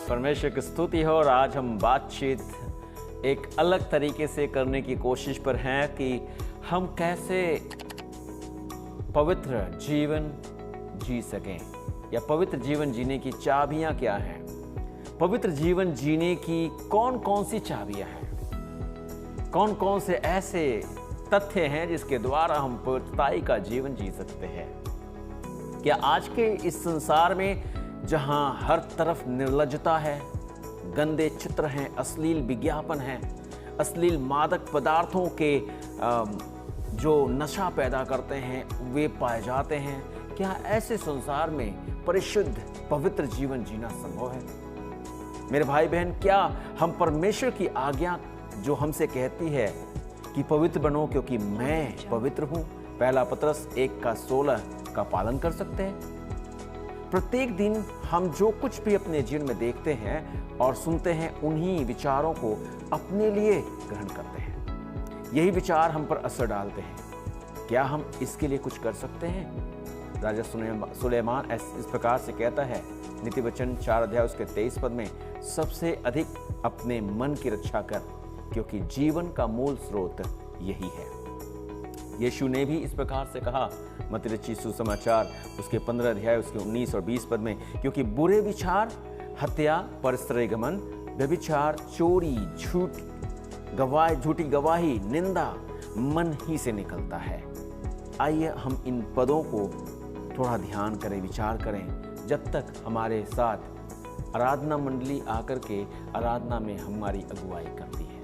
परमेश्वर की स्तुति हो। और आज हम बातचीत एक अलग तरीके से करने की कोशिश पर हैं कि हम कैसे पवित्र जीवन जी सकें, या पवित्र जीवन जीने की चाबियां क्या हैं, पवित्र जीवन जीने की कौन कौन सी चाबियां हैं, कौन कौन से ऐसे तथ्य हैं जिसके द्वारा हम पवित्रताई का जीवन जी सकते हैं। क्या आज के इस संसार में जहां हर तरफ निर्लज्जता है, गंदे चित्र हैं, अश्लील विज्ञापन हैं, अश्लील मादक पदार्थों के जो नशा पैदा करते हैं वे पाए जाते हैं, क्या ऐसे संसार में परिशुद्ध पवित्र जीवन जीना संभव है? मेरे भाई बहन, क्या हम परमेश्वर की आज्ञा जो हमसे कहती है कि पवित्र बनो क्योंकि मैं पवित्र हूं, पहला पतरस 1:16 का पालन कर सकते हैं? प्रत्येक दिन हम जो कुछ भी अपने जीवन में देखते हैं और सुनते हैं उन्हीं विचारों को अपने लिए ग्रहण करते हैं। यही विचार हम पर असर डालते हैं। क्या हम इसके लिए कुछ कर सकते हैं? राजा सुलेमान इस प्रकार से कहता है, नीति वचन 4:23 में, सबसे अधिक अपने मन की रक्षा कर क्योंकि जीवन का मूल स्रोत यही है। यीशु ने भी इस प्रकार से कहा, मत्ती रचित सुसमाचार उसके 15 उसके 19 और 20 पद में, क्योंकि बुरे विचार, हत्या, परस्त्री गमन, व्यभिचार, चोरी, झूठी गवाही, निंदा मन ही से निकलता है। आइए हम इन पदों को थोड़ा ध्यान करें, विचार करें, जब तक हमारे साथ आराधना मंडली आकर के आराधना में हमारी अगुवाई करती है।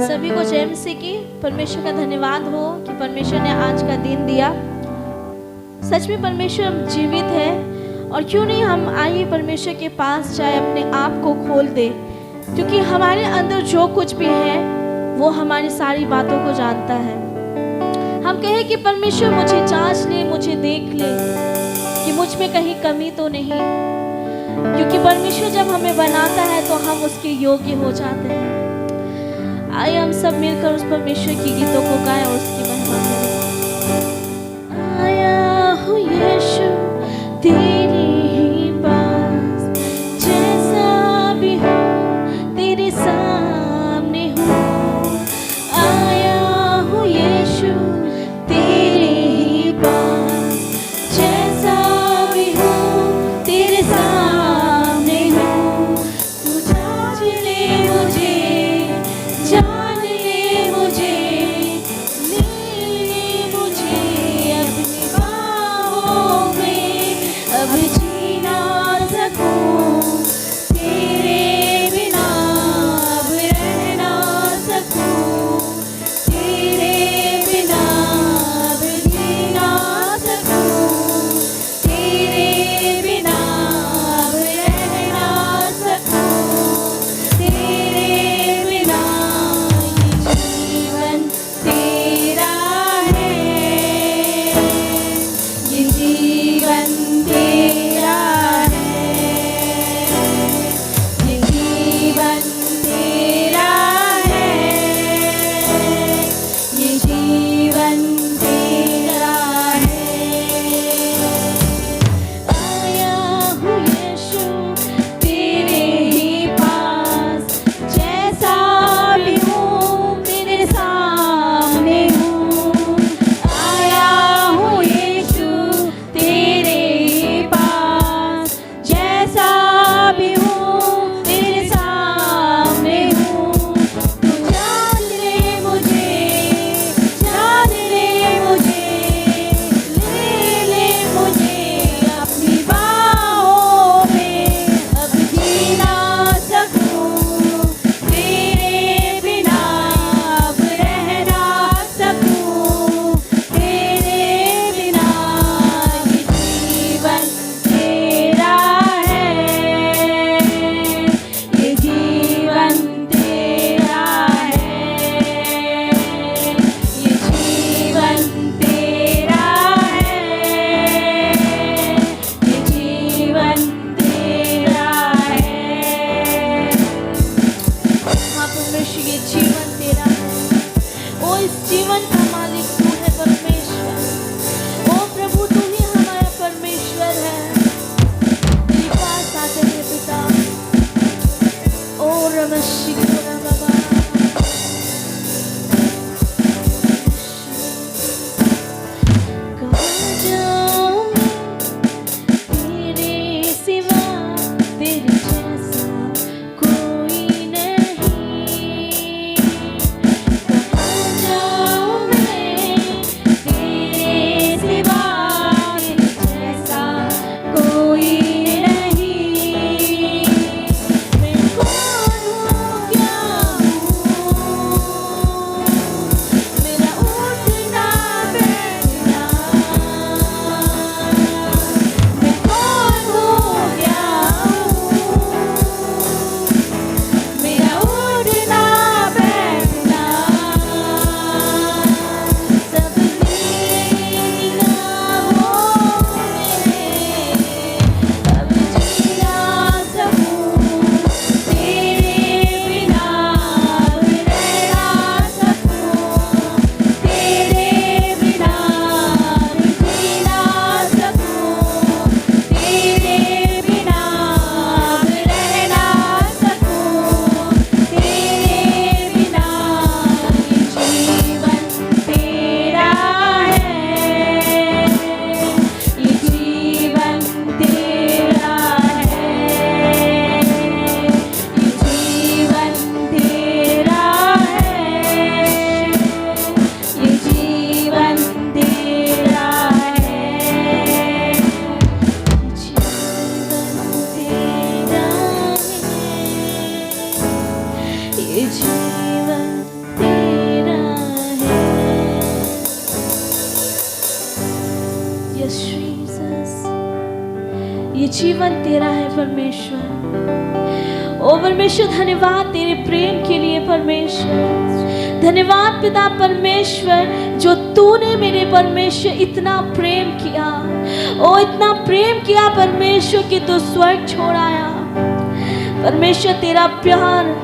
सभी को जय मसीह की। परमेश्वर का धन्यवाद हो कि परमेश्वर ने आज का दिन दिया। सच में परमेश्वर जीवित है, और क्यों नहीं हम आइए परमेश्वर के पास जाए, अपने आप को खोल दे, क्योंकि हमारे अंदर जो कुछ भी है वो हमारी सारी बातों को जानता है। हम कहें कि परमेश्वर मुझे जांच ले, मुझे देख ले कि मुझ में कहीं कमी तो नहीं, क्योंकि परमेश्वर जब हमें बनाता है तो हम उसके योग्य हो जाते हैं। आइए हम सब मिलकर उस परमेश्वर की गीतों को गाएं और उसकी महिमा करें। आया हूँ यीशु तेरे ही पास, जैसा भी हूँ तेरे सामने हूँ। आया हूँ यीशु तेरे ही पास, जैसा भी हूँ तेरे सामने हूँ। तू जान ले मुझे, जान ले मुझे, ले ले मुझे अपनी बाहों में। ये जीवन तेरा है परमेश्वर। ओ परमेश्वर, धन्यवाद तेरे प्रेम के लिए परमेश्वर। धन्यवाद पिता परमेश्वर, जो तूने मेरे परमेश्वर इतना प्रेम किया। ओ इतना प्रेम किया परमेश्वर कि तू स्वर्ग छोड़ आया। परमेश्वर तेरा प्यार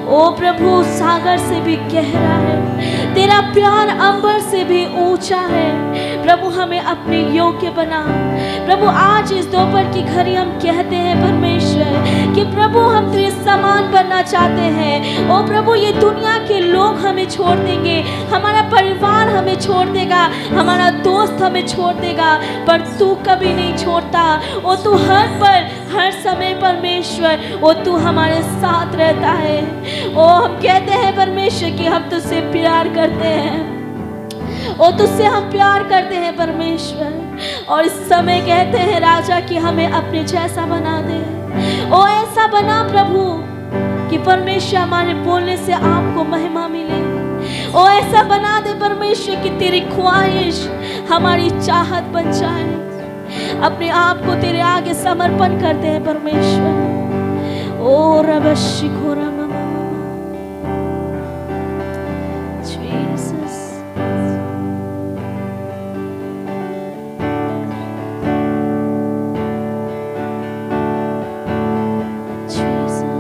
ओ प्रभु सागर से भी गहरा है, तेरा प्यार अंबर से भी ऊंचा है। प्रभु हमें अपने योग्य बना। प्रभु आज इस दोपहर की घड़ी हम कहते हैं परमेश्वर कि प्रभु हम तेरे समान बनना चाहते हैं। ओ प्रभु, ये दुनिया के लोग हमें छोड़ देंगे, हमारा परिवार हमें छोड़ देगा, हमारा दोस्त हमें छोड़ देगा, पर तू कभी नहीं छोड़ता। ओ तू हर पल हर समय परमेश्वर, ओ तू हमारे साथ रहता है। ओ हम कहते हैं परमेश्वर कि हम तुझसे प्यार करते हैं। ओ तुझसे हम प्यार करते हैं परमेश्वर। और इस समय कहते हैं राजा कि हमें अपने जैसा बना दे। ओ ऐसा बना प्रभु कि परमेश्वर हमारे बोलने से आपको महिमा मिले। ओ ऐसा बना दे परमेश्वर कि तेरी ख्वाहिश हमारी चाहत बन जाए। अपने आप को तेरे आगे समर्पण करते हैं परमेश्वर। ओ रब शिखोरा जीसस,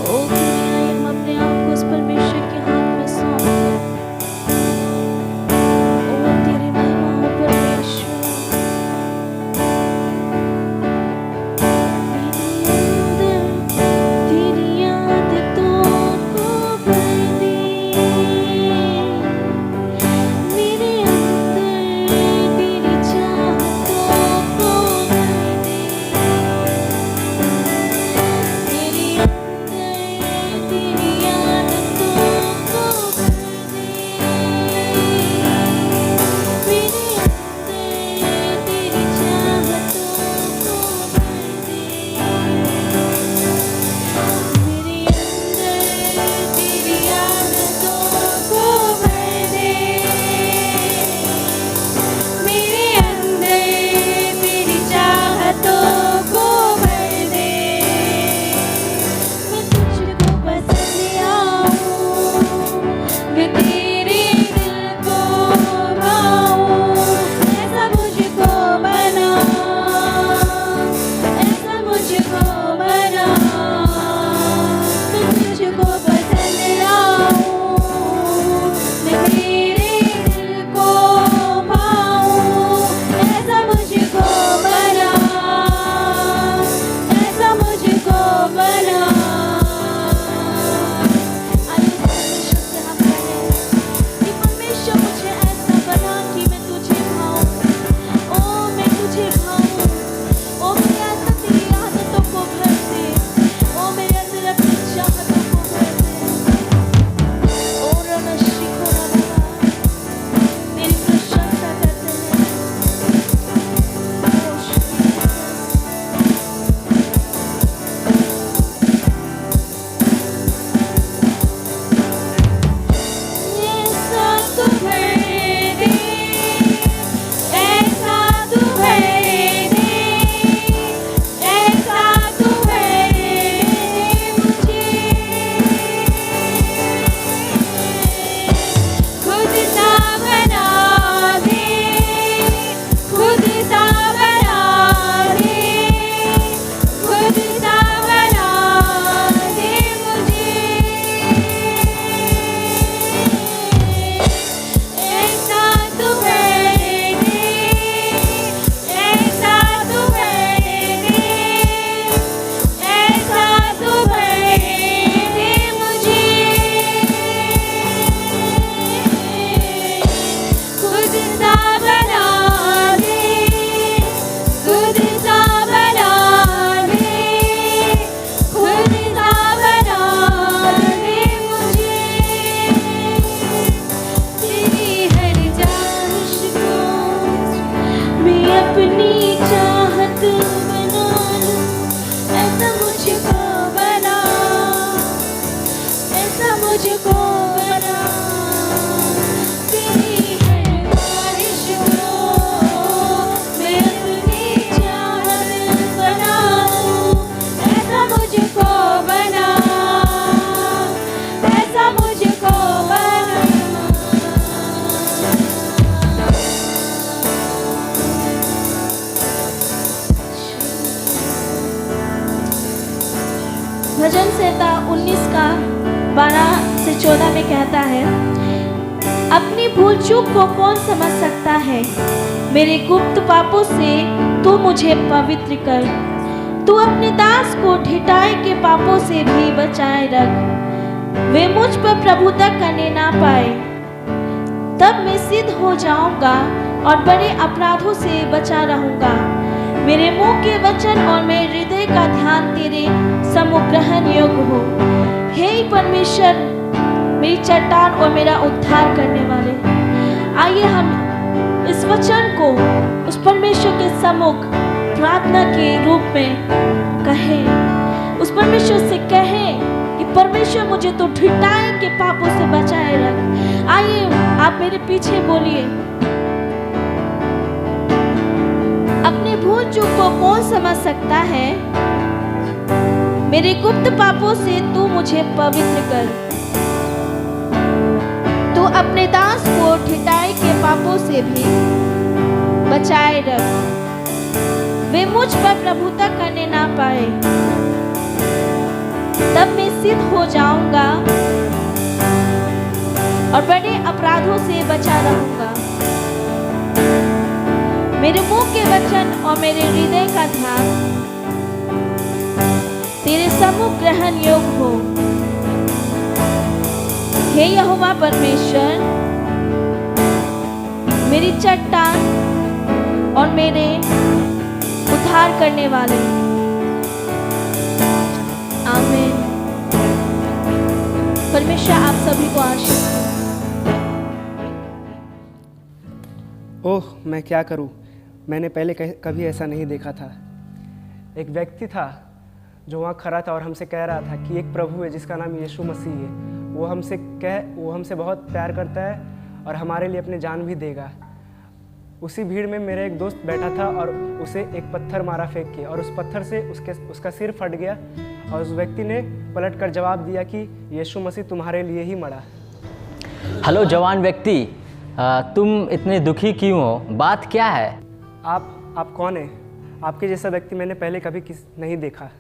ओ भजन संहिता 19 का 12 से 14 में कहता है, अपनी भूल चूक को कौन समझ सकता है, मेरे गुप्त पापों से तू मुझे पवित्र कर। तू अपने दास को ढिठाई के पापों से भी बचाए रख, वे मुझ पर प्रभुता करने ना पाए। तब मैं सिद्ध हो जाऊंगा और बड़े अपराधों से बचा रहूंगा। मेरे मुंह के वचन और मेरे हृदय का ध्यान तेरे सम्मुख ग्रहण योग्य हो। हे परमेश्वर, मेरी चट्टान और मेरा उद्धार करने वाले। आइए हम इस वचन को उस परमेश्वर के सम्मुख प्रार्थना के रूप में कहें, उस परमेश्वर से कहें कि परमेश्वर मुझे तो ढिठाई के पापों से बचाए रख। आइए आप मेरे पीछे बोलिए, अपने भूल चूक को कौन समझ सकता है, मेरे गुप्त पापों से तू मुझे पवित्र कर। तू अपने दास को ढिठाई के पापों से भी बचाए रख, वे मुझ पर प्रभुता करने ना पाए। तब मैं सिद्ध हो जाऊंगा और बड़े अपराधों से बचा रहूंगा। मेरे मुंह के वचन और मेरे हृदय का ध्यान तेरे सम्मुख ग्रहण योग्य हो। हे यहोवा परमेश्वर, मेरी चट्टान और मेरे उद्धार करने वाले। आमीन। परमेश्वर आप सभी को आशीष दे। ओह, मैं क्या करूं? मैंने पहले कभी ऐसा नहीं देखा था। एक व्यक्ति था जो वहाँ खड़ा था और हमसे कह रहा था कि एक प्रभु है जिसका नाम यीशु मसीह है। वो हमसे बहुत प्यार करता है और हमारे लिए अपनी जान भी देगा। उसी भीड़ में मेरा एक दोस्त बैठा था और उसे एक पत्थर मारा फेंक के, और उस पत्थर से उसका सिर फट गया। और उस व्यक्ति ने पलटकर जवाब दिया कि यीशु मसीह तुम्हारे लिए ही मरा। हेलो जवान व्यक्ति, तुम इतने दुखी क्यों हो? बात क्या है? आप कौन हैं? आपके जैसा व्यक्ति मैंने पहले कभी नहीं देखा।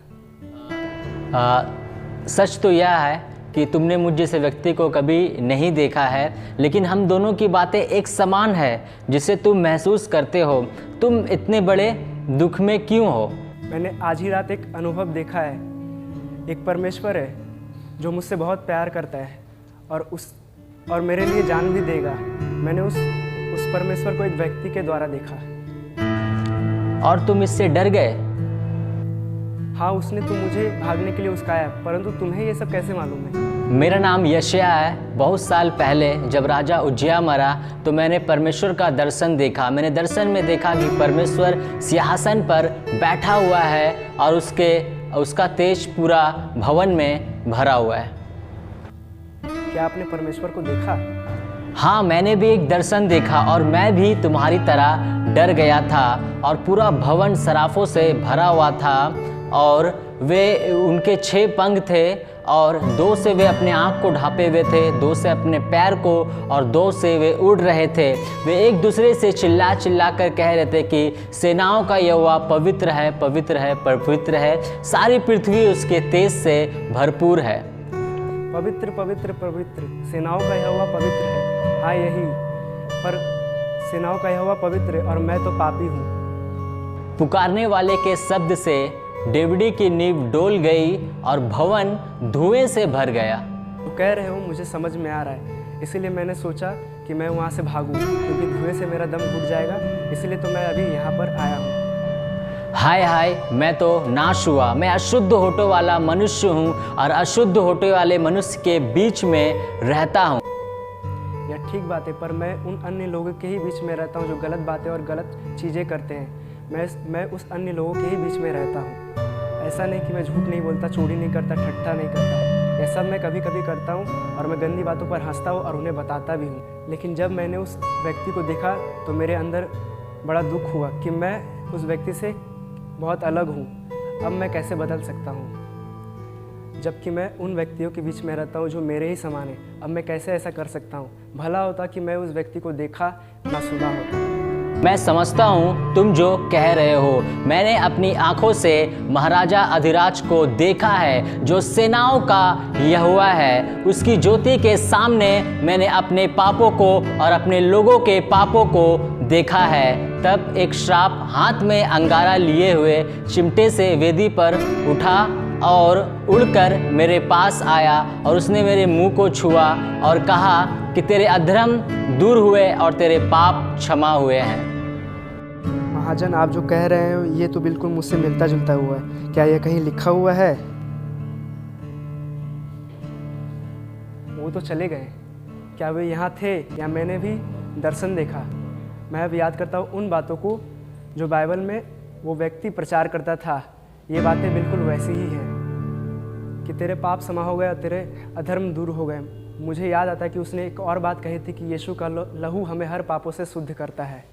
सच तो यह है कि तुमने मुझ जैसे व्यक्ति को कभी नहीं देखा है, लेकिन हम दोनों की बातें एक समान है जिसे तुम महसूस करते हो। तुम इतने बड़े दुख में क्यों हो? मैंने आज ही रात एक अनुभव देखा है। एक परमेश्वर है जो मुझसे बहुत प्यार करता है और मेरे लिए जान भी देगा। मैंने उस परमेश्वर को एक व्यक्ति के द्वारा देखा। और तुम इससे डर गए? हाँ, उसने तो मुझे भागने के लिए उकसाया, परंतु तुम्हें ये सब कैसे मालूम है? मेरा नाम यशायाह है। बहुत साल पहले जब राजा उज्जियाह मरा तो मैंने परमेश्वर का दर्शन देखा। मैंने दर्शन में देखा कि परमेश्वर सिंहासन पर बैठा हुआ है और उसका तेज पूरा भवन में भरा हुआ है। क्या आपने परमेश्वर को देखा? हाँ, मैंने भी एक दर्शन देखा और मैं भी तुम्हारी तरह डर गया था। और पूरा भवन सराफों से भरा हुआ था और वे उनके 6 पंख थे और 2 से वे अपने आँख को ढांपे हुए थे, 2 से अपने पैर को, और 2 से वे उड़ रहे थे। वे एक दूसरे से चिल्ला चिल्ला कर कह रहे थे कि सेनाओं का यहोवा पवित्र है, पवित्र है, पवित्र है। सारी पृथ्वी उसके तेज से भरपूर है। पवित्र पवित्र पवित्र सेनाओं का यहोवा पवित्र है। हाँ, यही, पर सेनाओं का यहोवा पवित्र है और मैं तो पापी हूँ। पुकारने वाले के शब्द से डेवढ़ी की नींव डोल गई और भवन धुएं से भर गया। तो कह रहे हो, मुझे समझ में आ रहा है, इसीलिए मैंने सोचा कि मैं वहाँ से भागूं, क्योंकि धुएं से मेरा दम घुट जाएगा। इसलिए तो मैं अभी यहाँ पर आया हूँ। हाय हाय, मैं तो नाश हुआ। मैं अशुद्ध होठों वाला मनुष्य हूँ और अशुद्ध होठों वाले मनुष्य के बीच में रहता हूँ। यह ठीक बात है, पर मैं उन अन्य लोगों के ही बीच में रहता हूँ जो गलत बातें और गलत चीज़ें करते हैं। मैं उस अन्य लोगों के ही बीच में रहता हूँ। ऐसा नहीं कि मैं झूठ नहीं बोलता, चोरी नहीं करता, ठट्ठा नहीं करता। यह सब मैं कभी कभी करता हूँ और मैं गंदी बातों पर हंसता हूँ और उन्हें बताता भी हूँ। लेकिन जब मैंने उस व्यक्ति को देखा तो मेरे अंदर बड़ा दुख हुआ कि मैं उस व्यक्ति से बहुत अलग हूँ। अब मैं कैसे बदल सकता हूँ, जबकि मैं उन व्यक्तियों के बीच में रहता हूँ जो मेरे ही समान है। अब मैं कैसे ऐसा कर सकता हूँ? भला होता कि मैं उस व्यक्ति को देखा ना सुना होता। मैं समझता हूँ तुम जो कह रहे हो। मैंने अपनी आंखों से महाराजा अधिराज को देखा है, जो सेनाओं का यहोवा है। उसकी ज्योति के सामने मैंने अपने पापों को और अपने लोगों के पापों को देखा है। तब एक श्राप हाथ में अंगारा लिए हुए चिमटे से वेदी पर उठा और उड़कर मेरे पास आया और उसने मेरे मुंह को छुआ और कहा कि तेरे अधर्म दूर हुए और तेरे पाप क्षमा हुए हैं। महाजन, आप जो कह रहे हैं ये तो बिल्कुल मुझसे मिलता जुलता हुआ है। क्या यह कहीं लिखा हुआ है? वो तो चले गए। क्या वे यहाँ थे या मैंने भी दर्शन देखा? मैं अब याद करता हूँ उन बातों को जो बाइबल में वो व्यक्ति प्रचार करता था। ये बातें बिल्कुल वैसी ही हैं कि तेरे पाप क्षमा हो गए और तेरे अधर्म दूर हो गए। मुझे याद आता है कि उसने एक और बात कही थी कि यीशु का लहू हमें हर पापों से शुद्ध करता है।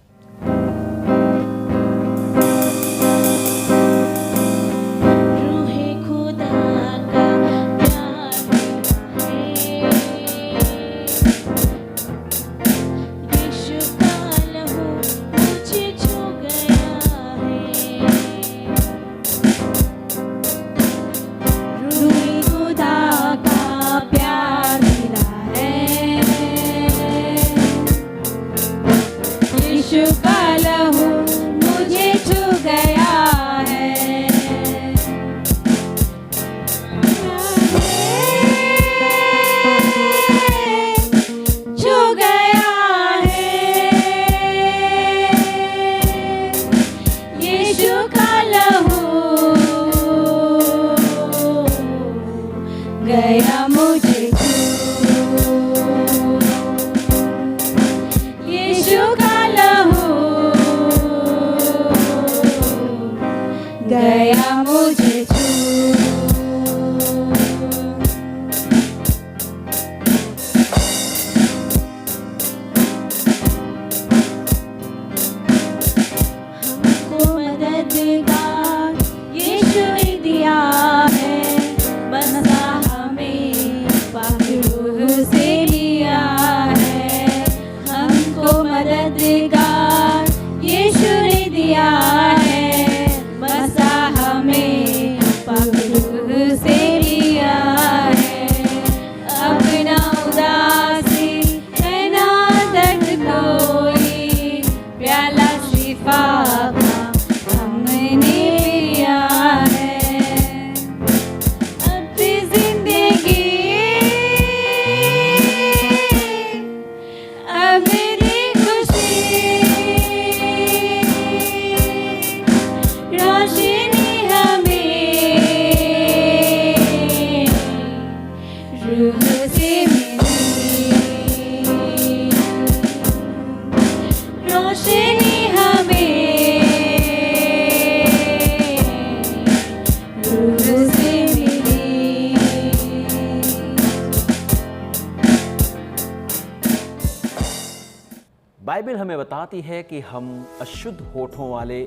बाइबल हमें बताती है कि हम अशुद्ध होठों वाले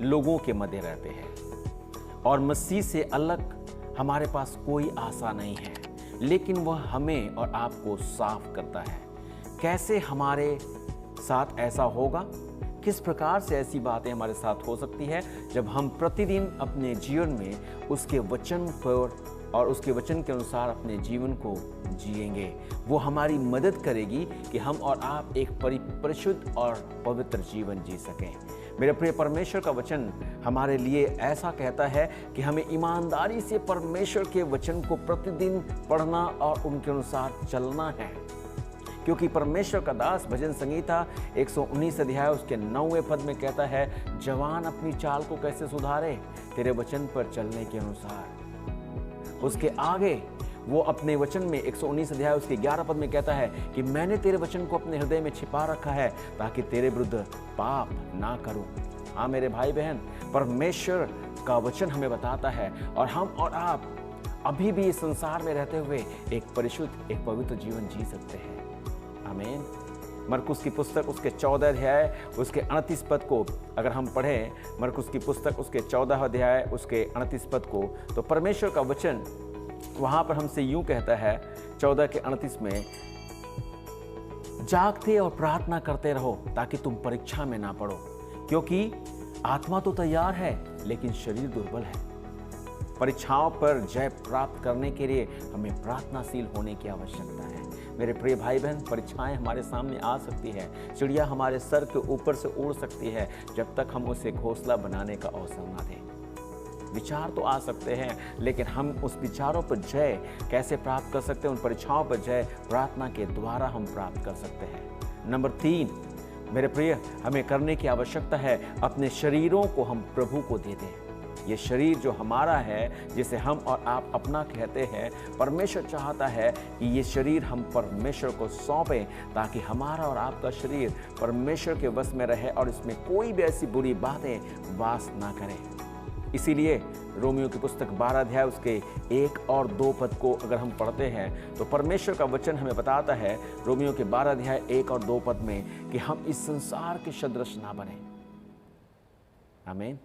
लोगों के मध्य रहते हैं और मसीह से अलग हमारे पास कोई आशा नहीं है, लेकिन वह हमें और आपको साफ करता है। कैसे हमारे साथ ऐसा होगा? किस प्रकार से ऐसी बातें हमारे साथ हो सकती है जब हम प्रतिदिन अपने जीवन में उसके वचन पर और उसके वचन के अनुसार अपने जीवन को जिएंगे। वो हमारी मदद करेगी कि हम और आप एक परिशुद्ध और पवित्र जीवन जी सकें। मेरे प्रिय, परमेश्वर का वचन हमारे लिए ऐसा कहता है कि हमें ईमानदारी से परमेश्वर के वचन को प्रतिदिन पढ़ना और उनके अनुसार चलना है, क्योंकि परमेश्वर का दास भजन संगीता 119 अध्याय उसके 9वें पद में कहता है, जवान अपनी चाल को कैसे सुधारे, तेरे वचन पर चलने के अनुसार। उसके आगे वो अपने वचन में 119 अध्याय उसके 11 पद में कहता है कि मैंने तेरे वचन को अपने हृदय में छिपा रखा है ताकि तेरे विरुद्ध पाप ना करूं। हाँ मेरे भाई बहन, परमेश्वर का वचन हमें बताता है और हम और आप अभी भी इस संसार में रहते हुए एक परिशुद्ध, एक पवित्र जीवन जी सकते हैं। आमीन। मरकुस की पुस्तक उसके 14 अध्याय उसके 38 पद को अगर हम पढ़ें, मरकुस की पुस्तक उसके 14 अध्याय उसके 38 पद को, तो परमेश्वर का वचन वहाँ पर हमसे यूँ कहता है 14 के 38 में, जागते और प्रार्थना करते रहो ताकि तुम परीक्षा में ना पड़ो, क्योंकि आत्मा तो तैयार है लेकिन शरीर दुर्बल है। परीक्षाओं पर जय प्राप्त करने के लिए हमें प्रार्थनाशील होने की आवश्यकता है। मेरे प्रिय भाई बहन, परीक्षाएं हमारे सामने आ सकती है, चिड़िया हमारे सर के ऊपर से उड़ सकती है, जब तक हम उसे घोंसला बनाने का अवसर ना दें। विचार तो आ सकते हैं, लेकिन हम उस विचारों पर जय कैसे प्राप्त कर सकते हैं? उन परीक्षाओं पर जय प्रार्थना के द्वारा हम प्राप्त कर सकते हैं। नंबर 3, मेरे प्रिय, हमें करने की आवश्यकता है अपने शरीरों को हम प्रभु को दे दें। ये शरीर जो हमारा है, जिसे हम और आप अपना कहते हैं, परमेश्वर चाहता है कि ये शरीर हम परमेश्वर को सौंपें, ताकि हमारा और आपका शरीर परमेश्वर के वश में रहे और इसमें कोई भी ऐसी बुरी बातें वास ना करें। इसीलिए रोमियो की पुस्तक 12 अध्याय उसके 1 और 2 पद को अगर हम पढ़ते हैं तो परमेश्वर का वचन हमें बताता है, रोमियो के 12 अध्याय 1 और 2 पद में, कि हम इस संसार के सदृश ना बने। आमीन।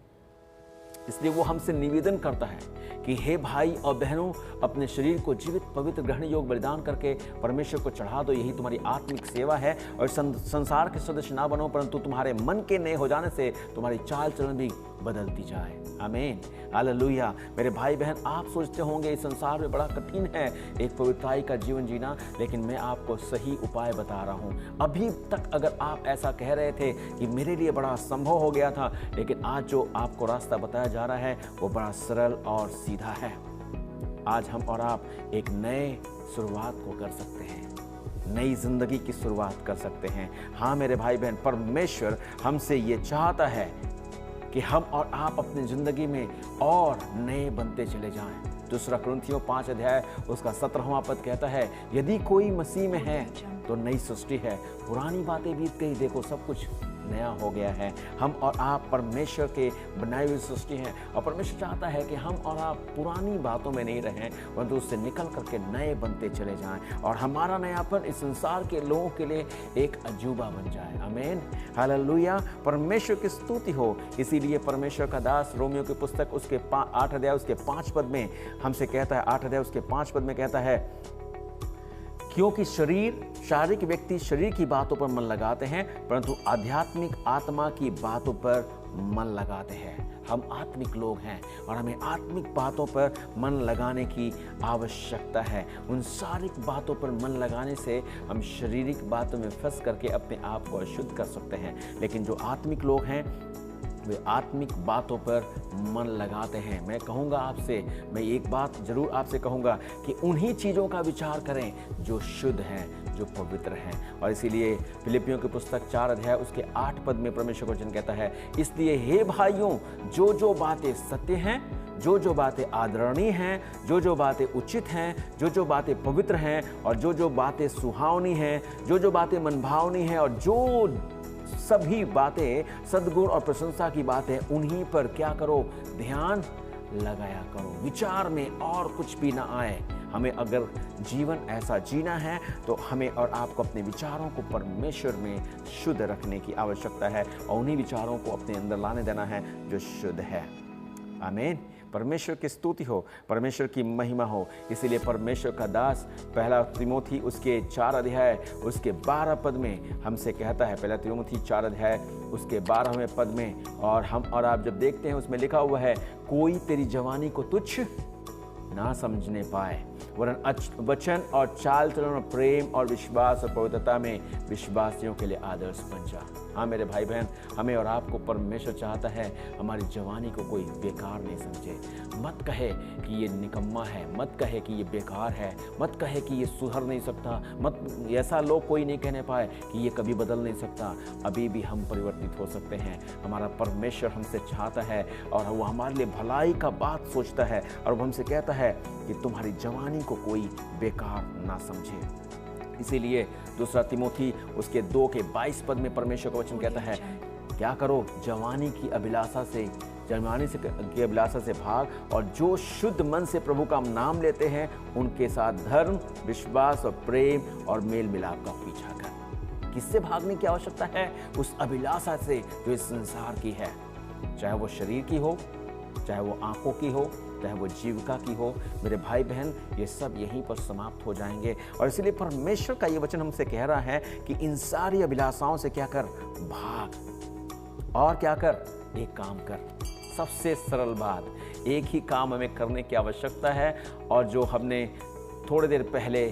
इसलिए वो हमसे निवेदन करता है कि हे भाई और बहनों, अपने शरीर को जीवित, पवित्र, ग्रहण योग्य बलिदान करके परमेश्वर को चढ़ा दो। यही तुम्हारी आत्मिक सेवा है। और संसार के सदस्य ना बनो, परंतु तुम्हारे मन के नए हो जाने से तुम्हारी चाल चलन भी बदलती जाए। आमीन, हालेलुया। मेरे भाई बहन, आप सोचते होंगे इस संसार में बड़ा कठिन है एक पवित्रताई का जीवन जीना, लेकिन मैं आपको सही उपाय बता रहा हूँ। अभी तक अगर आप ऐसा कह रहे थे कि मेरे लिए बड़ा असंभव हो गया था, लेकिन आज जो आपको रास्ता बताया जा रहा है वो बड़ा सरल और सीधा है। आज हम और आप एक नए शुरुआत को कर सकते हैं, नई जिंदगी की शुरुआत कर सकते हैं। हाँ मेरे भाई बहन, परमेश्वर हमसे ये चाहता है कि हम और आप अपनी जिंदगी में और नए बनते चले जाएं। दूसरा कुरिन्थियों 5 अध्याय उसका 17वां पद कहता है, यदि कोई मसीह में है तो नई सृष्टि है, पुरानी बातें बीत गई, देखो सब कुछ नया हो गया है। हम और आप परमेश्वर के बनाई हुई सृष्टि हैं, और परमेश्वर चाहता है कि हम और आप पुरानी बातों में नहीं रहें, परंतु उससे निकल करके नए बनते चले जाएं, और हमारा नयापन इस संसार के लोगों के लिए एक अजूबा बन जाए। आमीन, हालेलुया। परमेश्वर की स्तुति हो। इसीलिए परमेश्वर का दास रोमियो की पुस्तक उसके 8 अध्याय उसके 5 पद में हमसे कहता है, 8 अध्याय उसके 5 पद में कहता है, क्योंकि शारीरिक व्यक्ति शरीर की बातों पर मन लगाते हैं, परंतु आध्यात्मिक आत्मा की बातों पर मन लगाते हैं। हम आत्मिक लोग हैं और हमें आत्मिक बातों पर मन लगाने की आवश्यकता है। उन शारीरिक बातों पर मन लगाने से हम शारीरिक बातों में फंस करके अपने आप को अशुद्ध कर सकते हैं, लेकिन जो आत्मिक लोग हैं वे आत्मिक बातों पर मन लगाते हैं। मैं कहूँगा आपसे, मैं एक बात जरूर आपसे कहूँगा कि उन्हीं चीज़ों का विचार करें जो शुद्ध हैं, जो पवित्र हैं। और इसीलिए फिलिपियों की पुस्तक 4 अध्याय उसके 8 पद में परमेश्वर का वचन कहता है, इसलिए हे भाइयों, जो जो बातें सत्य हैं, जो जो बातें आदरणीय हैं, जो जो बातें उचित हैं, जो जो बातें पवित्र हैं, और जो जो बातें सुहावनी हैं, जो जो बातें मनभावनी हैं, और जो सभी बातें सद्गुण और प्रशंसा की बातें, उन्हीं पर क्या करो? ध्यान लगाया करो। विचार में और कुछ भी ना आए। हमें अगर जीवन ऐसा जीना है तो हमें और आपको अपने विचारों को परमेश्वर में शुद्ध रखने की आवश्यकता है, और उन्हीं विचारों को अपने अंदर लाने देना है जो शुद्ध है। आमीन। परमेश्वर की स्तुति हो, परमेश्वर की महिमा हो। इसीलिए परमेश्वर का दास 1 तिमोथी उसके 4 अध्याय उसके 12 पद में हमसे कहता है, 1 तिमोथी 4 अध्याय उसके 12वें पद में, और हम और आप जब देखते हैं उसमें लिखा हुआ है, कोई तेरी जवानी को तुच्छ ना समझने पाए, वरन वचन और चाल चलन और प्रेम और विश्वास और पवित्रता में विश्वासियों के लिए आदर्श बन जा। हाँ मेरे भाई बहन, हमें और आपको परमेश्वर चाहता है हमारी जवानी को कोई बेकार नहीं समझे। मत कहे कि ये निकम्मा है, मत कहे कि ये बेकार है, मत कहे कि ये सुधर नहीं सकता, मत ऐसा लोग कोई नहीं कहने पाए कि ये कभी बदल नहीं सकता। अभी भी हम परिवर्तित हो सकते हैं। हमारा परमेश्वर हमसे चाहता है और वो हमारे लिए भलाई का बात सोचता है, और वो हमसे कहता है कि तुम्हारी जवानी को कोई बेकार ना समझे। इसीलिए 2 तिमोथी उसके 2 के 22 पद में परमेश्वर का वचन कहता है, क्या करो? जवानी की अभिलाषा से भाग, और जो शुद्ध मन से प्रभु का नाम लेते हैं उनके साथ धर्म, विश्वास और प्रेम और मेल मिलाप का पीछा कर। किससे भागने की आवश्यकता है? उस अभिलाषा से जो इस संसार की है, चाहे वो शरीर की हो, चाहे वो आंखों की हो, चाहे वो जीविका की हो, मेरे भाई बहन, ये सब यहीं पर समाप्त हो जाएंगे। और इसलिए परमेश्वर का ये वचन हमसे कह रहा है कि इन सारी अभिलाषाओं से क्या कर, भाग। और क्या कर, एक काम कर। सबसे सरल बात, एक ही काम हमें करने की आवश्यकता है, और जो हमने थोड़ी देर पहले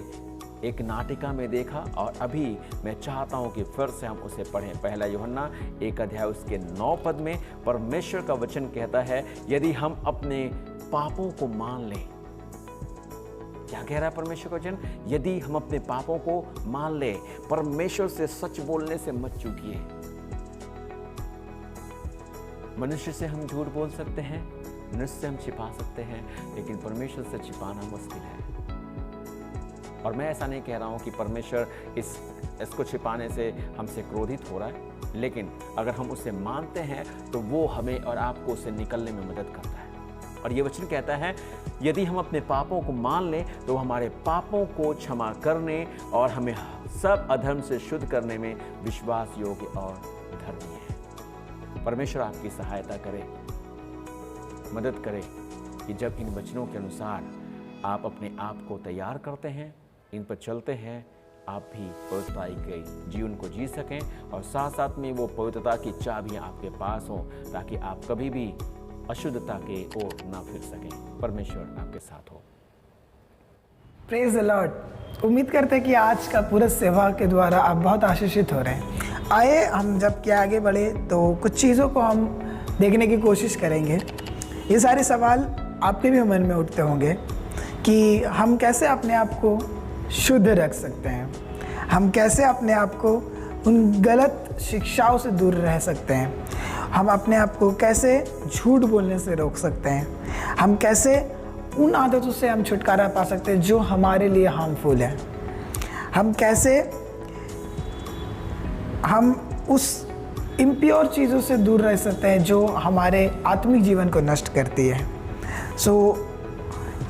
एक नाटिका में देखा, और अभी मैं चाहता हूं कि फिर से हम उसे पढ़ें। पहला यूहन्ना 1 अध्याय उसके 9 पद में परमेश्वर का वचन कहता है, यदि हम अपने पापों को मान लें। क्या कह रहा है परमेश्वर का वचन? यदि हम अपने पापों को मान लें। परमेश्वर से सच बोलने से मत चूकिए। मनुष्य से हम झूठ बोल सकते हैं, मनुष्य से हम छिपा सकते हैं, लेकिन परमेश्वर से छिपाना मुश्किल है। और मैं ऐसा नहीं कह रहा हूं कि परमेश्वर इसको छिपाने से हमसे क्रोधित हो रहा है, लेकिन अगर हम उसे मानते हैं तो वो हमें और आपको उससे निकलने में मदद करता है। और ये वचन कहता है, यदि हम अपने पापों को मान लें तो हमारे पापों को क्षमा करने और हमें सब अधर्म से शुद्ध करने में विश्वास योग्य और धर्मी है। परमेश्वर आपकी सहायता करे, मदद करे कि जब इन वचनों के अनुसार आप अपने आप को तैयार करते हैं, इन पर चलते हैं, आप भी पवित्रता के जीवन को जी सकें, और साथ साथ में वो पवित्रता की चाबियां आपके पास हों, ताकि आप कभी भी अशुद्धता के ओर ना फिर सकें। परमेश्वर आपके साथ हो। Praise the Lord. उम्मीद करते हैं कि आज का पूरा सेवा के द्वारा आप बहुत आशीषित हो रहे हैं। आइए हम जब के आगे बढ़े तो कुछ चीज़ों को हम देखने की कोशिश करेंगे। ये सारे सवाल आपके भी मन में उठते होंगे कि हम कैसे अपने आप को शुद्ध रख सकते हैं, हम कैसे अपने आप को उन गलत शिक्षाओं से दूर रह सकते हैं, हम अपने आप को कैसे झूठ बोलने से रोक सकते हैं, हम कैसे उन आदतों से हम छुटकारा पा सकते हैं जो हमारे लिए हार्मफुल है, हम कैसे हम उस इम्प्योर चीज़ों से दूर रह सकते हैं जो हमारे आत्मिक जीवन को नष्ट करती है।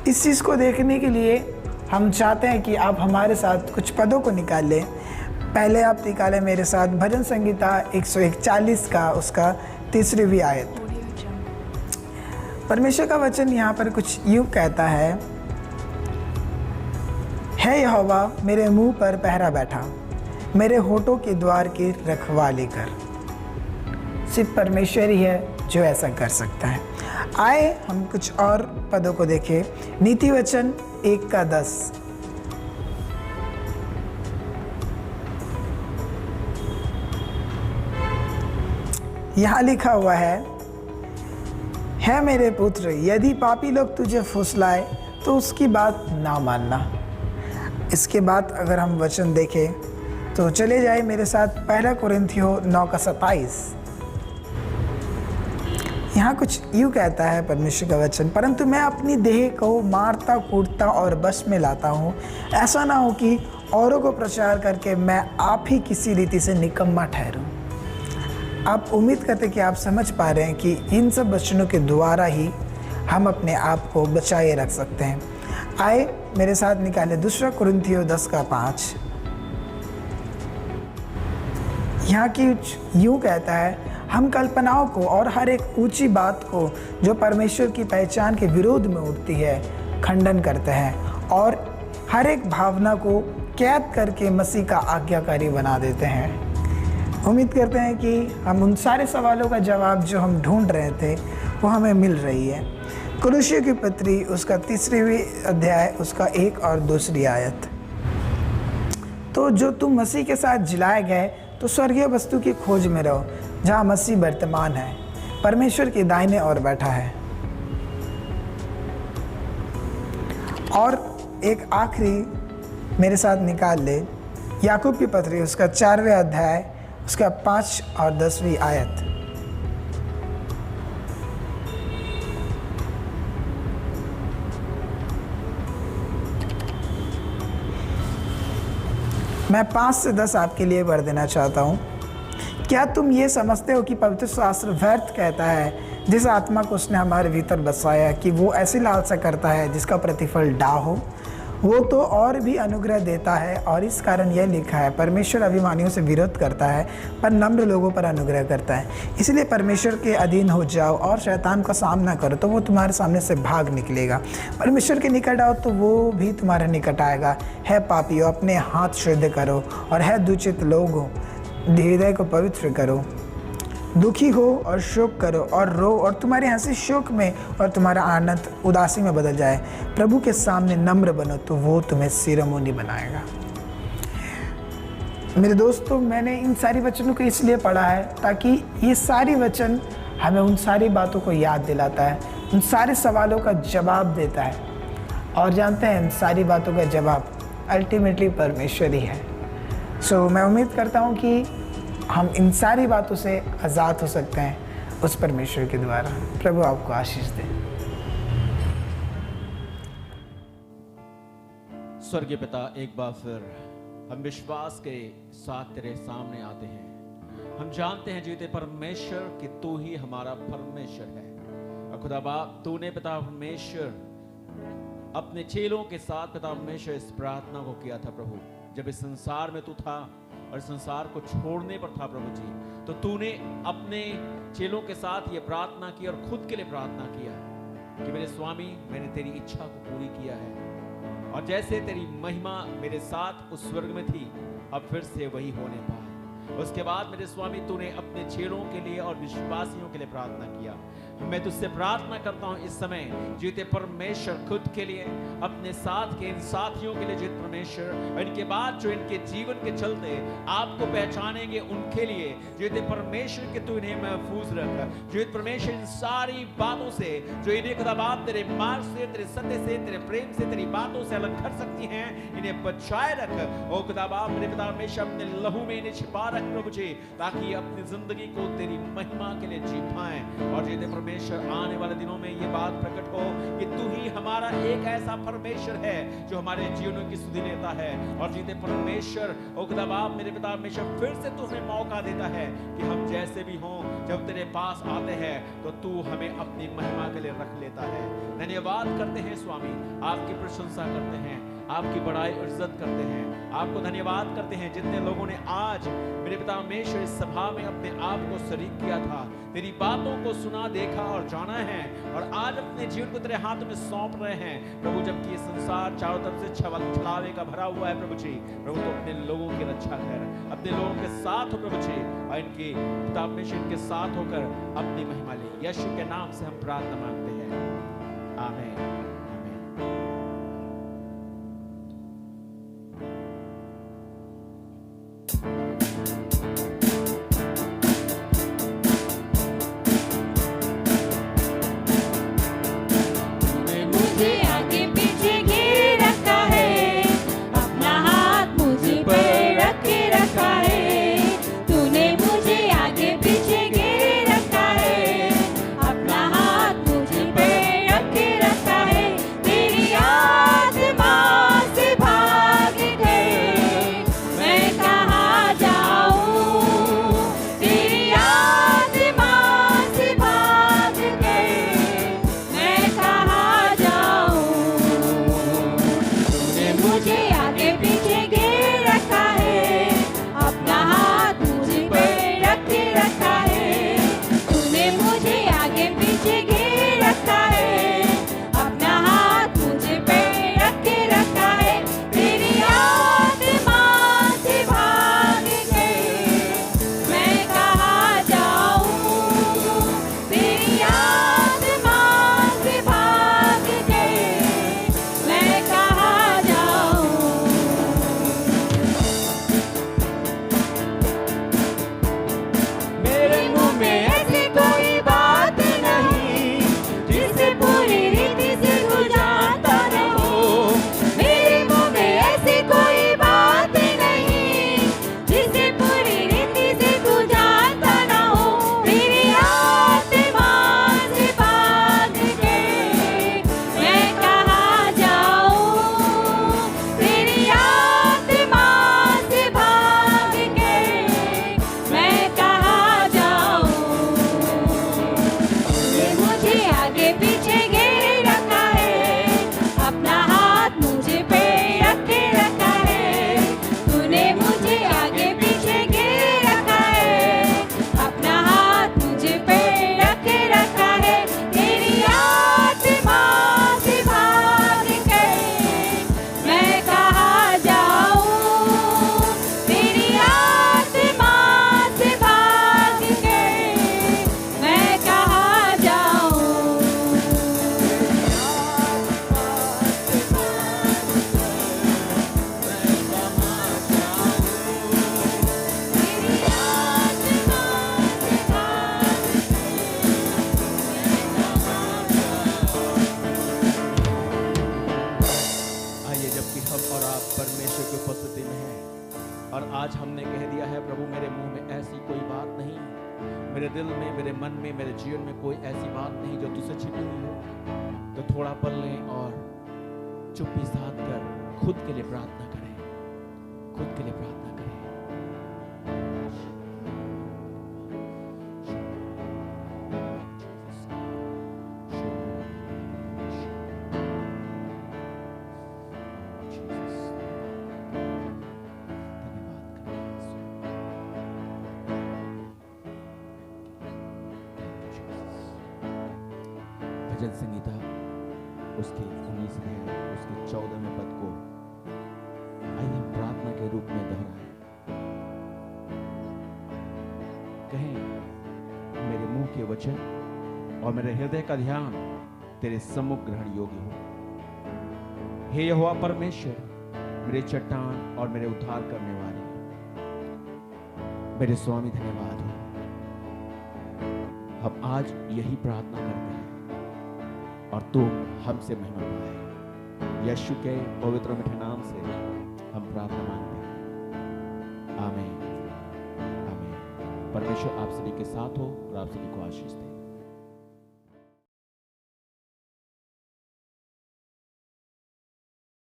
इस चीज़ को देखने के लिए हम चाहते हैं कि आप हमारे साथ कुछ पदों को निकाल लें। पहले आप निकालें मेरे साथ भजन संगीता 141 का उसका 3वीं आयत। परमेश्वर का वचन यहाँ पर कुछ यूँ कहता है यहोवा मेरे मुंह पर पहरा बैठा, मेरे होठों के द्वार की रखवाली कर। सिर्फ परमेश्वर ही है जो ऐसा कर सकता है। आए हम कुछ और पदों को देखें। नीति वचन 1:10। यहाँ लिखा हुआ है मेरे पुत्र, यदि पापी लोग तुझे फुसलाए तो उसकी बात ना मानना। इसके बाद अगर हम वचन देखें तो चले जाए मेरे साथ 1 कुरिन्थियों 9:27। यहाँ कुछ यूँ कहता है परमेश्वर का वचन, परंतु मैं अपनी देह को मारता कूटता और बस में लाता हूँ, ऐसा ना हो कि औरों को प्रचार करके मैं आप ही किसी रीति से निकम्मा ठहरूं। आप उम्मीद करते कि आप समझ पा रहे हैं कि इन सब वचनों के द्वारा ही हम अपने आप को बचाए रख सकते हैं। आए मेरे साथ निकाले 2 कुरिन्थियों 10:5। यहाँ की यूँ कहता है, हम कल्पनाओं को और हर एक ऊंची बात को जो परमेश्वर की पहचान के विरोध में उठती है खंडन करते हैं, और हर एक भावना को कैद करके मसीह का आज्ञाकारी बना देते हैं। उम्मीद करते हैं कि हम उन सारे सवालों का जवाब जो हम ढूंढ रहे थे वो हमें मिल रही है। कुलुस्सियों की पत्री उसका 3वीं अध्याय उसका 1 और 2 आयत। तो जो तुम मसीह के साथ जिलाए गए तो स्वर्गीय वस्तु की खोज में रहो, जहाँ मसीह वर्तमान है, परमेश्वर के दाहिने ओर बैठा है। और एक आखिरी मेरे साथ निकाल ले, याकूब की पत्री उसका 4वें अध्याय उसका 5 और 10वीं आयत। मैं 5 से 10 आपके लिए पढ़ देना चाहता हूँ। क्या तुम ये समझते हो कि पवित्र शास्त्र व्यर्थ कहता है जिस आत्मा को उसने हमारे भीतर बसाया कि वो ऐसी लालसा करता है जिसका प्रतिफल डाह हो? वो तो और भी अनुग्रह देता है, और इस कारण यह लिखा है, परमेश्वर अभिमानियों से विरोध करता है पर नम्र लोगों पर अनुग्रह करता है। इसलिए परमेश्वर के अधीन हो जाओ और शैतान का सामना करो तो वो तुम्हारे सामने से भाग निकलेगा। परमेश्वर के निकट आओ तो वो भी तुम्हारे निकट आएगा। है पापियों, अपने हाथ शुद्ध करो, और है दूषित लोगों, हृदय को पवित्र करो। दुखी हो और शोक करो और रो, और तुम्हारी हंसी शोक में और तुम्हारा आनंद उदासी में बदल जाए। प्रभु के सामने नम्र बनो तो वो तुम्हें शिरोमणि बनाएगा। मेरे दोस्तों, मैंने इन सारी वचनों को इसलिए पढ़ा है ताकि ये सारी वचन हमें उन सारी बातों को याद दिलाता है, उन सारे सवालों का जवाब देता है। और जानते हैं, इन सारी बातों का जवाब अल्टीमेटली परमेश्वर ही है। सो मैं उम्मीद करता हूँ कि हम इन सारी बातों से आज़ाद हो सकते हैं उस परमेश्वर के द्वारा। प्रभु आपको आशीष दे। स्वर्गीय पिता, एक बार फिर हम विश्वास के साथ तेरे सामने आते हैं। हम जानते हैं जीते परमेश्वर कि तू ही हमारा परमेश्वर है। और खुदा बाप, तूने पिता परमेश्वर अपने चेलों के साथ पिता परमेश्वर इस प्रार्थना को किया था प्रभु। जब इस संसार में तू था और इस संसार को छोड़ने पर था प्रभु जी, तो तूने अपने चेलों के साथ ये प्रार्थना की और खुद के लिए प्रार्थना किया कि मेरे स्वामी, मैंने तेरी इच्छा को पूरी किया है, और जैसे तेरी महिमा मेरे साथ उस स्वर्ग में थी, अब फिर से वही होने पाए। उसके बाद मेरे स्वामी, तूने अपने चेलों के लिए और विश्वासियों के लिए प्रार्थना किया। मैं तुझसे प्रार्थना करता हूं इस समय जीते परमेश्वर खुद के लिए, अपने साथ के इन साथियों के लिए जीत परमेश्वर, इनके बाद जो इनके जीवन के चलते आपको पहचानेंगे उनके लिए जीते परमेश्वर के तू इन्हें महफूज रख। जीत परमेश्वर इन सारी बातों से जो इन्हें खुदाबाप तेरे मार्ग से, तेरे सत्य से, तेरे प्रेम से, तेरी बातों से अलग कर सकती हैं, इन्हें बचाए रख। ओ खुदाबाप मेरे पिता परमेश्वर, अपने लहू में इन्हें छिपा रख प्रभु जी, ताकि अपनी जिंदगी को तेरी महिमा के लिए जी पाएं। और जीते परमेश्वर, आने वाले दिनों में ये बात प्रकट हो कि तू ही हमारा एक ऐसा परमेश्वर है जो हमारे जीवनों की सुधि लेता है। और जीते परमेश्वर, ओ खुदाबाप मेरे पिता परमेश्वर, फिर से तू हमें मौका देता है कि हम जैसे भी हों, जब तेरे पास आते हैं तो तू हमें अपनी महिमा के लिए रख लेता है। धन्यवाद करते हैं स्वामी, आपकी प्रशंसा करते हैं, आपकी बड़ाई और इज्जत करते हैं, आपको धन्यवाद करते हैं जितने लोगों ने आज मेरे पिता परमेश्वर इस सभा में अपने आप को शरीक किया था, तेरी बातों को सुना, देखा और जाना है, और आज अपने जीवन को तेरे हाथ में सौंप रहे हैं प्रभु। जबकि ये संसार चारों तरफ से छलावे का भरा हुआ है प्रभु जी, प्रभु तो अपने लोगों की रक्षा कर, अपने लोगों के साथ हो प्रभु जी, और इनके पिता परमेश्वर के साथ होकर अपनी महिमा ले। यीशु के नाम से हम प्रार्थना मांगते हैं, आमीन। मुझे आगे पीछे घेरे रखा है, अपना हाथ मुझे पे दिल में, मेरे मन में, मेरे जीवन में कोई ऐसी बात नहीं जो तुझसे छिपी हुई हो, तो थोड़ा पल लें और चुप्पी साध कर खुद के लिए प्रार्थना करें, खुद के लिए प्रार्थना करें। भजन संहिता उसके 19वें उसके 14वें पद को आइए हम प्रार्थना के रूप में दोहराएं। कहें, मेरे मुंह के वचन और मेरे हृदय का ध्यान तेरे सम्मुख ग्रहण योग्य हो। हे यहोवा परमेश्वर, मेरे चट्टान और मेरे उद्धार करने वाले, मेरे स्वामी धन्यवाद हो। हम आज यही प्रार्थना करते हैं और तू हमसे महिमा पाए। यीशु के पवित्र मीठे नाम से हम प्रार्थना मांगते हैं, आमीन, आमीन। परमेश्वर आप सभी के साथ हो और आप सभी को आशीष दे।